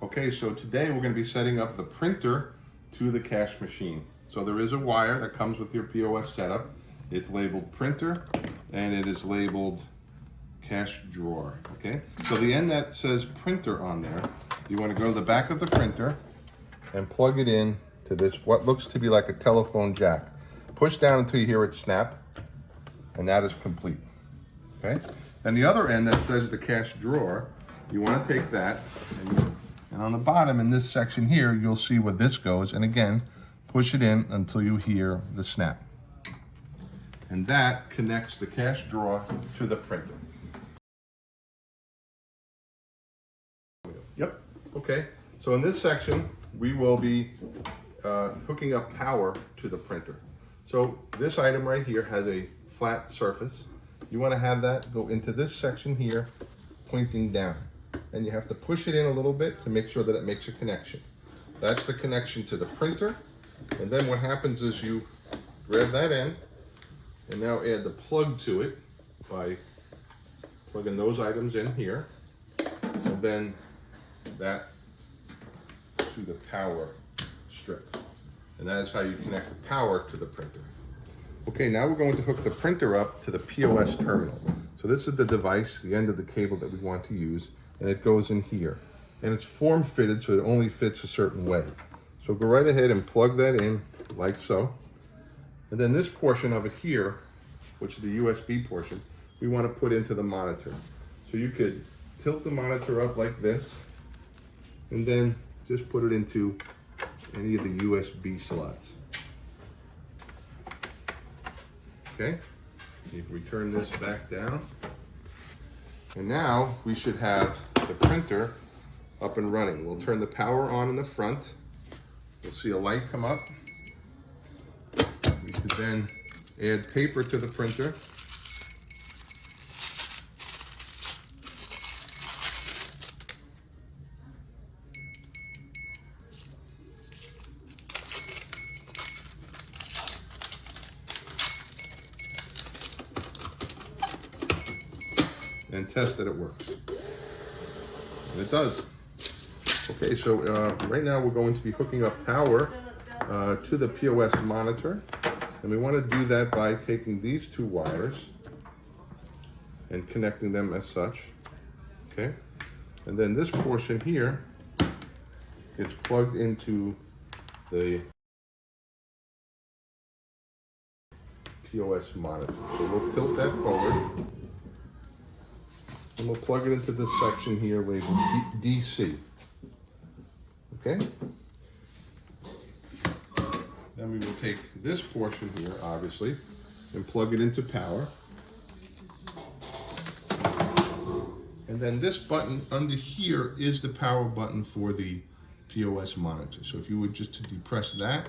Okay, so today we're going to be setting up the printer to the cash machine. So there is a wire that comes with your POS setup. It's labeled printer and it is labeled cash drawer, okay? So the end that says printer on there, you want to go to the back of the printer and plug it in to this, what looks to be like a telephone jack. Push down until you hear it snap, and that is complete, okay? And the other end that says the cash drawer, you want to take that, and on the bottom in this section here, you'll see where this goes, and again, push it in until you hear the snap. And that connects the cash drawer to the printer. Yep, okay. So in this section, we will be hooking up power to the printer. So this item right here has a flat surface. You want to have that go into this section here, pointing down. And you have to push it in a little bit to make sure that it makes a connection. That's the connection to the printer. And then what happens is you grab that end and now add the plug to it by plugging those items in here. And then that to the power strip. And that is how you connect the power to the printer. Okay, now we're going to hook the printer up to the POS terminal. So this is the device, the end of the cable that we want to use, and it goes in here. And it's form fitted so it only fits a certain way. So go right ahead and plug that in like so. And then this portion of it here, which is the USB portion, we want to put into the monitor. So you could tilt the monitor up like this, and then just put it into any of the USB slots. Okay, you can return this back down. And now we should have the printer up and running. We'll turn the power on in the front. You'll see a light come up. We could then add paper to the printer. And test that it works. And it does. Okay, so right now we're going to be hooking up power to the POS monitor. And we want to do that by taking these two wires and connecting them as such. Okay? And then this portion here gets plugged into the POS monitor. So we'll tilt that forward. And we'll plug it into this section here labeled DC. Okay? Then we will take this portion here, obviously, and plug it into power. And then this button under here is the power button for the POS monitor. So if you would just to depress that,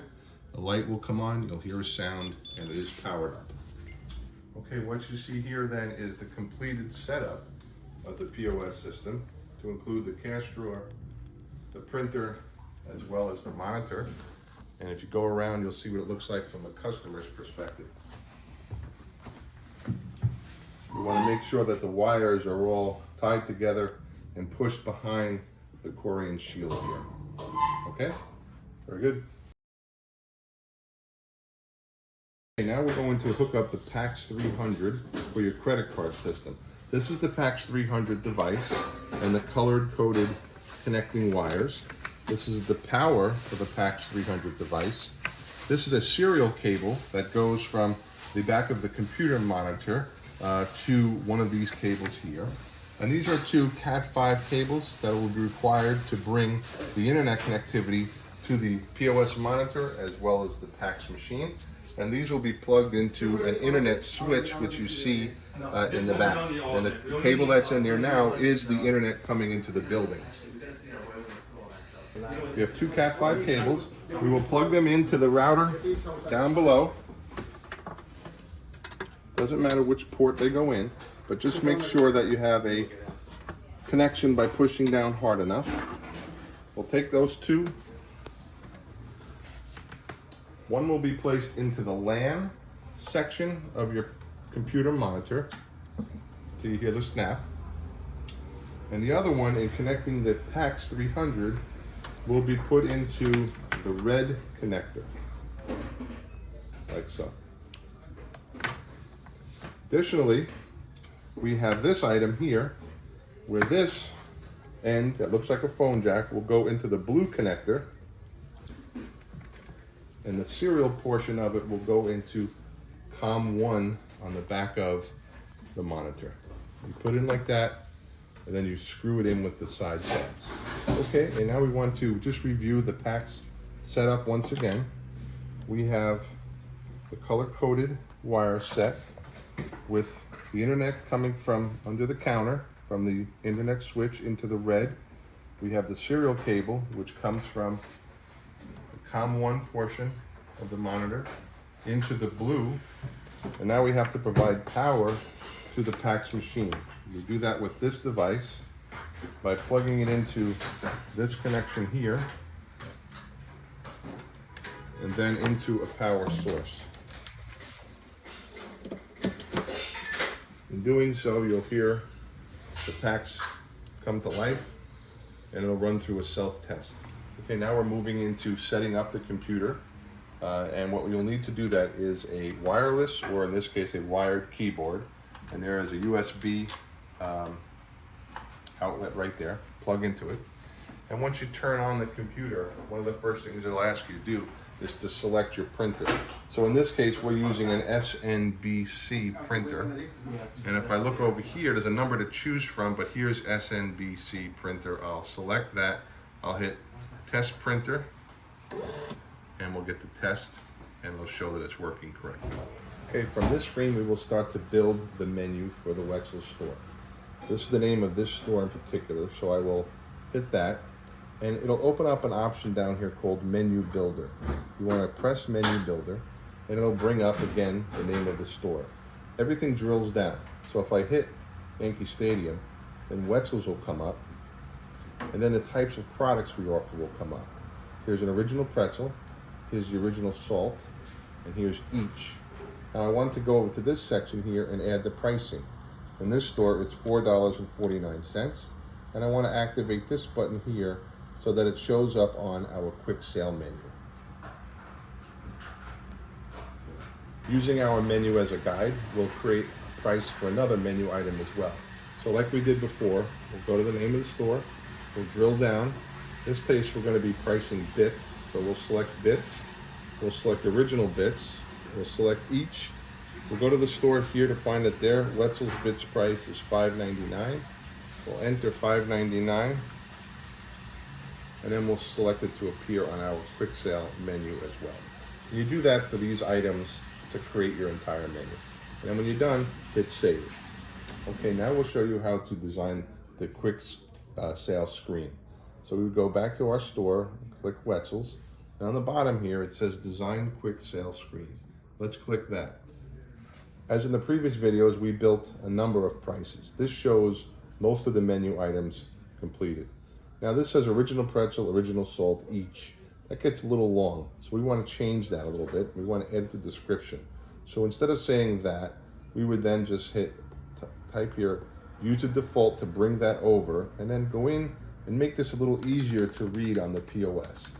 a light will come on, you'll hear a sound, and it is powered up. Okay, what you see here then is the completed setup of the POS system, to include the cash drawer, the printer, as well as the monitor. And if you go around, you'll see what it looks like from a customer's perspective. We want to make sure that the wires are all tied together and pushed behind the Corian shield here. Okay, very good. Okay, now we're going to hook up the PAX 300 for your credit card system. This is the PAX 300 device and the colored coded connecting wires. This is the power for the PAX 300 device. This is a serial cable that goes from the back of the computer monitor to one of these cables here. And these are two Cat5 cables that will be required to bring the internet connectivity to the POS monitor as well as the PAX machine. And these will be plugged into an internet switch, which you see in the back. And the cable that's in there now is the internet coming into the building. We have two Cat5 cables. We will plug them into the router down below. Doesn't matter which port they go in, but just make sure that you have a connection by pushing down hard enough. We'll take those two. One will be placed into the LAN section of your computer monitor till you hear the snap. And the other one, in connecting the PAX 300, will be put into the red connector, like so. Additionally, we have this item here, where this end that looks like a phone jack will go into the blue connector, and the serial portion of it will go into COM1 on the back of the monitor. You put it in like that, and then you screw it in with the side pads. Okay, and now we want to just review the PAX setup once again. We have the color-coded wire set with the internet coming from under the counter, from the internet switch into the red. We have the serial cable, which comes from the COM1 portion of the monitor into the blue. And now we have to provide power to the PAX machine. We do that with this device by plugging it into this connection here and then into a power source. In doing so, you'll hear the PAX come to life and it'll run through a self-test. Okay, now we're moving into setting up the computer. And what you'll need to do that is a wireless, or in this case, a wired keyboard. And there is a USB outlet right there, plug into it. And once you turn on the computer, one of the first things it'll ask you to do is to select your printer. So in this case, we're using an SNBC printer. And if I look over here, there's a number to choose from, but here's SNBC printer. I'll select that. I'll hit test printer, and we'll get the test, and it'll show that it's working correctly. Okay, from this screen, we will start to build the menu for the Wetzel store. This is the name of this store in particular, so I will hit that, and it'll open up an option down here called Menu Builder. You want to press Menu Builder, and it'll bring up again the name of the store. Everything drills down, so if I hit Yankee Stadium, then Wetzel's will come up, and then the types of products we offer will come up. Here's an original pretzel, here's the original salt, and here's each. Now I want to go over to this section here and add the pricing. In this store, it's $4.49, and I want to activate this button here so that it shows up on our quick sale menu. Using our menu as a guide, we'll create a price for another menu item as well. So like we did before, we'll go to the name of the store, we'll drill down. In this case, we're going to be pricing bits, so we'll select bits, we'll select original bits, we'll select each. We'll go to the store here to find that their Wetzel's bits price is $5.99. We'll enter $5.99, and then we'll select it to appear on our quick sale menu as well. You do that for these items to create your entire menu. And then when you're done, hit save. Okay, now we'll show you how to design the quick sale screen. So we would go back to our store, click Wetzel's, and on the bottom here it says Design Quick Sale Screen. Let's click that. As in the previous videos, we built a number of prices. This shows most of the menu items completed. Now this says original pretzel, original salt, each. That gets a little long, so we want to change that a little bit. We want to edit the description. So instead of saying that, we would then just hit type here, use a default to bring that over, and then go in and make this a little easier to read on the POS.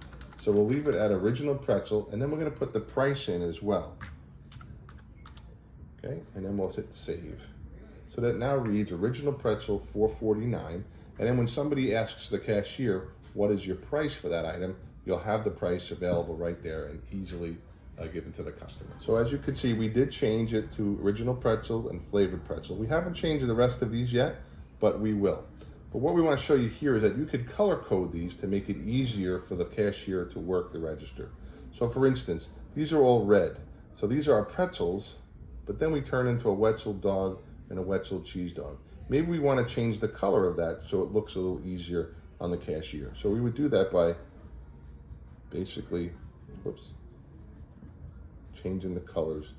So we'll leave it at original pretzel, and then we're going to put the price in as well. Okay, and then we'll hit save. So that now reads original pretzel $4.49, and then when somebody asks the cashier, what is your price for that item, you'll have the price available right there and easily given to the customer. So as you can see, we did change it to original pretzel and flavored pretzel. We haven't changed the rest of these yet, but we will. But what we want to show you here is that you could color code these to make it easier for the cashier to work the register. So for instance, these are all red. So these are our pretzels, but then we turn into a Wetzel dog and a Wetzel cheese dog. Maybe we want to change the color of that so it looks a little easier on the cashier. So we would do that by basically, changing the colors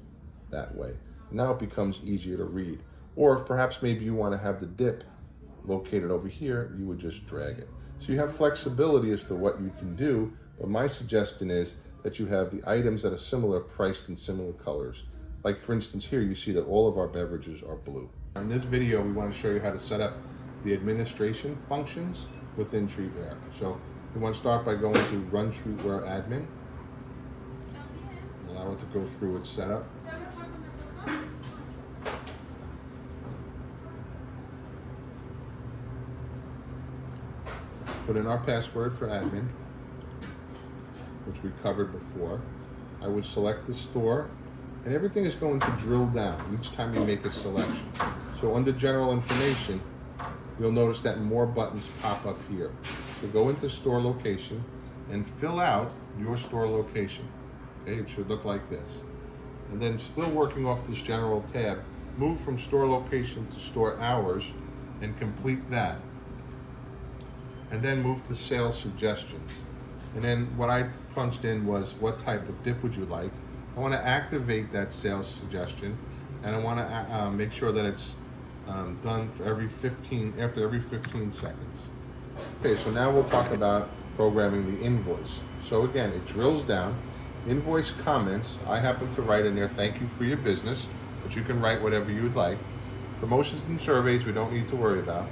that way. Now it becomes easier to read. Or if perhaps maybe you want to have the dip located over here, you would just drag it. So you have flexibility as to what you can do, but my suggestion is that you have the items that are similar priced in similar colors. Like for instance here, you see that all of our beverages are blue. In this video, we want to show you how to set up the administration functions within Streetwear. So we want to start by going to Run Streetwear Admin. Allow it to go through its setup. Put in our password for admin, which we covered before. I would select the store, and everything is going to drill down each time you make a selection. So under general information, you'll notice that more buttons pop up here. So go into store location and fill out your store location. Okay, it should look like this. And then still working off this general tab, move from store location to store hours and complete that. And then move to sales suggestions. And then what I punched in was what type of dip would you like. I want to activate that sales suggestion, and I want to make sure that it's done for after every 15 seconds. Okay, so now we'll talk about programming the invoice. So again, it drills down. Invoice comments, I happen to write in there, thank you for your business, but you can write whatever you would like. Promotions and surveys, we don't need to worry about.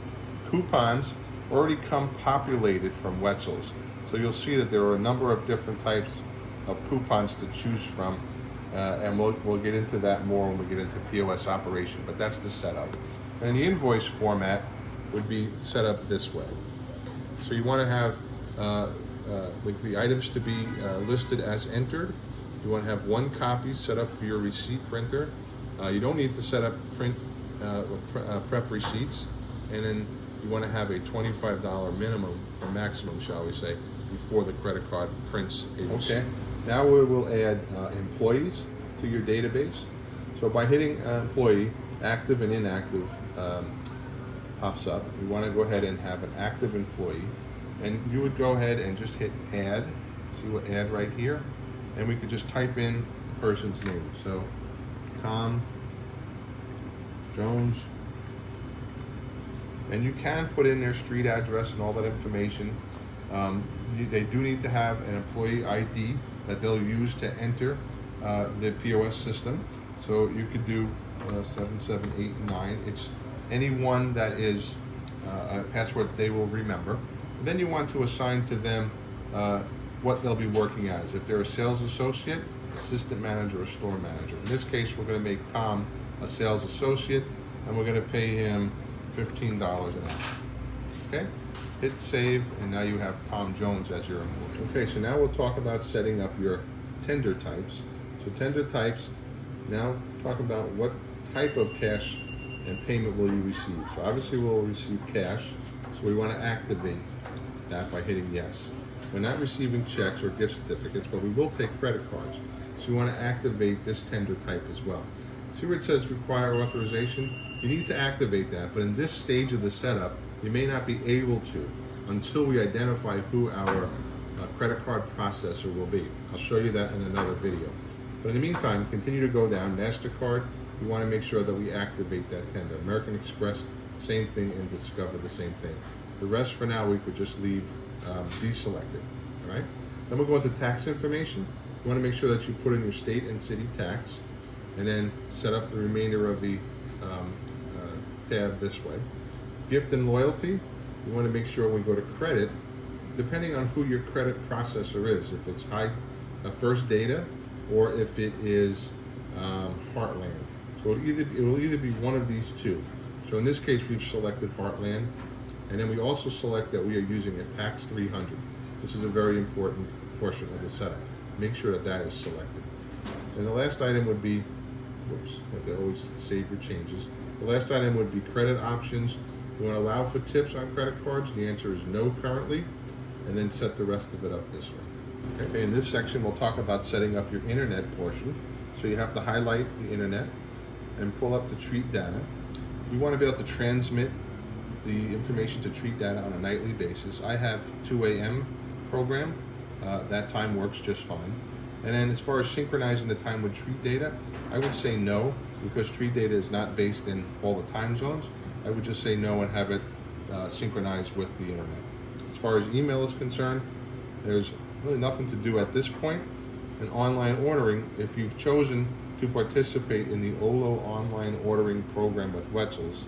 Coupons already come populated from Wetzel's. So you'll see that there are a number of different types of coupons to choose from, and we'll get into that more when we get into POS operation, but that's the setup. And the invoice format would be set up this way. So you want to have the items to be listed as entered. You want to have one copy set up for your receipt printer. You don't need to set up prep receipts, and then you want to have a $25 minimum or maximum, shall we say, before the credit card prints a receipt. Okay. Now we will add employees to your database. So by hitting employee, active and inactive pops up. We want to go ahead and have an active employee. And you would go ahead and just hit add. See what add right here? And we could just type in the person's name. So Tom Jones. And you can put in their street address and all that information. They do need to have an employee ID that they'll use to enter the POS system. So you could do 7789. It's any one that is a password they will remember. And then you want to assign to them what they'll be working as. If they're a sales associate, assistant manager, or store manager. In this case, we're going to make Tom a sales associate, and we're going to pay him $15 an hour. Okay? Hit save, and now you have Tom Jones as your employee. Okay, so now we'll talk about setting up your tender types. So tender types, now talk about what type of cash and payment will you receive. So obviously we'll receive cash, so we want to activate that by hitting yes. We're not receiving checks or gift certificates, but we will take credit cards. So we want to activate this tender type as well. See where it says require authorization? You need to activate that, but in this stage of the setup, you may not be able to until we identify who our credit card processor will be. I'll show you that in another video. But in the meantime, continue to go down. MasterCard, we want to make sure that we activate that tender. American Express, same thing, and Discover, the same thing. The rest for now, we could just leave deselected, all right? Then we'll go into tax information. You want to make sure that you put in your state and city tax, and then set up the remainder of the tab this way. Gift and loyalty, you want to make sure when we go to credit, depending on who your credit processor is, if it's First Data or if it is Heartland. So it will either be one of these two. So in this case, we've selected Heartland, and then we also select that we are using a PAX 300. This is a very important portion of the setup. Make sure that that is selected. And the last item would be, whoops, you have to always save your changes. The last item would be credit options. You want to allow for tips on credit cards? The answer is no currently, and then set the rest of it up this way. Okay, in this section, we'll talk about setting up your internet portion. So you have to highlight the internet and pull up the treat data. You want to be able to transmit the information to treat data on a nightly basis. I have 2 a.m. programmed. That time works just fine. And then as far as synchronizing the time with treat data, I would say no, because treat data is not based in all the time zones. I would just say no and have it synchronized with the internet. As far as email is concerned, there's really nothing to do at this point. In online ordering, if you've chosen to participate in the OLO online ordering program with Wetzel's,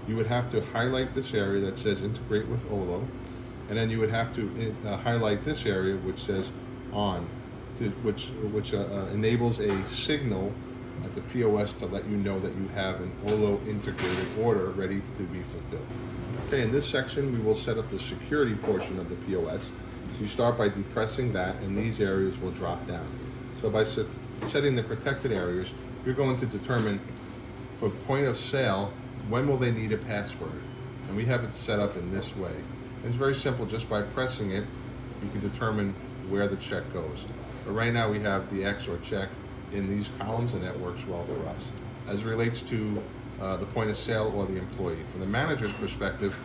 you would have to highlight this area that says integrate with OLO, and then you would have to highlight this area which says on, which enables a signal at the POS to let you know that you have an OLO integrated order ready to be fulfilled. Okay, in this section we will set up the security portion of the POS. So you start by depressing that, and these areas will drop down. So by setting the protected areas, you're going to determine for point of sale, when will they need a password? And we have it set up in this way. And it's very simple, just by pressing it, you can determine where the check goes. But right now we have the X or check in these columns, and that works well for us. As it relates to the point of sale or the employee, from the manager's perspective,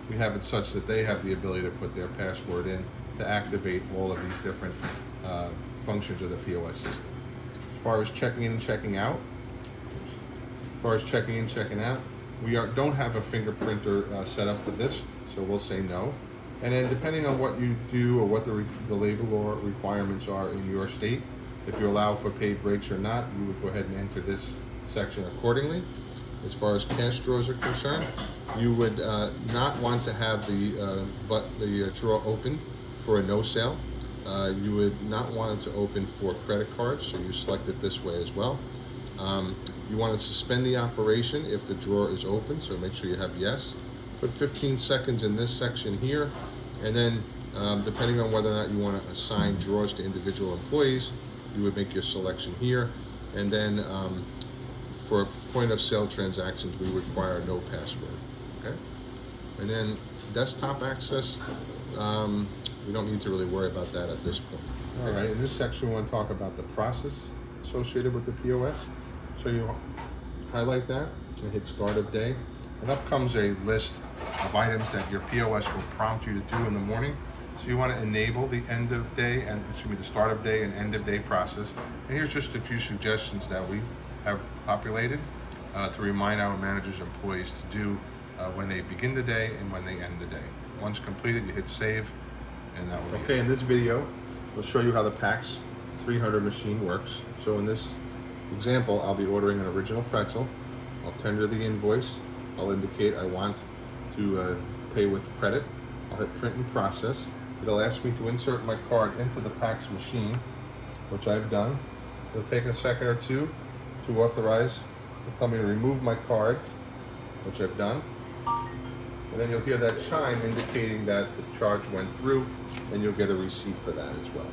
we have it such that they have the ability to put their password in to activate all of these different functions of the POS system. As far as checking in and checking out, we don't have a fingerprinter set up for this, so we'll say no. And then depending on what you do or what the labor law requirements are in your state, if you allow for paid breaks or not, you would go ahead and enter this section accordingly. As far as cash draws are concerned, you would not want to have the drawer open for a no sale. You would not want it to open for credit cards, so you select it this way as well. You want to suspend the operation if the drawer is open, so make sure you have yes. Put 15 seconds in this section here, and then depending on whether or not you want to assign drawers to individual employees, you would make your selection here. And then for point of sale transactions, we require no password. Okay. And then desktop access, we don't need to really worry about that at this point. All right, in this section we want to talk about the process associated with the POS. So you highlight that and hit start of day, and up comes a list of items that your POS will prompt you to do in the morning. So you want to enable the end of day and the start of day and end of day process. And here's just a few suggestions that we have populated to remind our managers and employees to do when they begin the day and when they end the day. Once completed, you hit save, and that will be okay. In this video, we'll show you how the PAX 300 machine works. So in this example, I'll be ordering an original pretzel. I'll tender the invoice. I'll indicate I want to pay with credit. I'll hit print and process. It'll ask me to insert my card into the PAX machine, which I've done. It'll take a second or two to authorize. It'll tell me to remove my card, which I've done. And then you'll hear that chime indicating that the charge went through, and you'll get a receipt for that as well.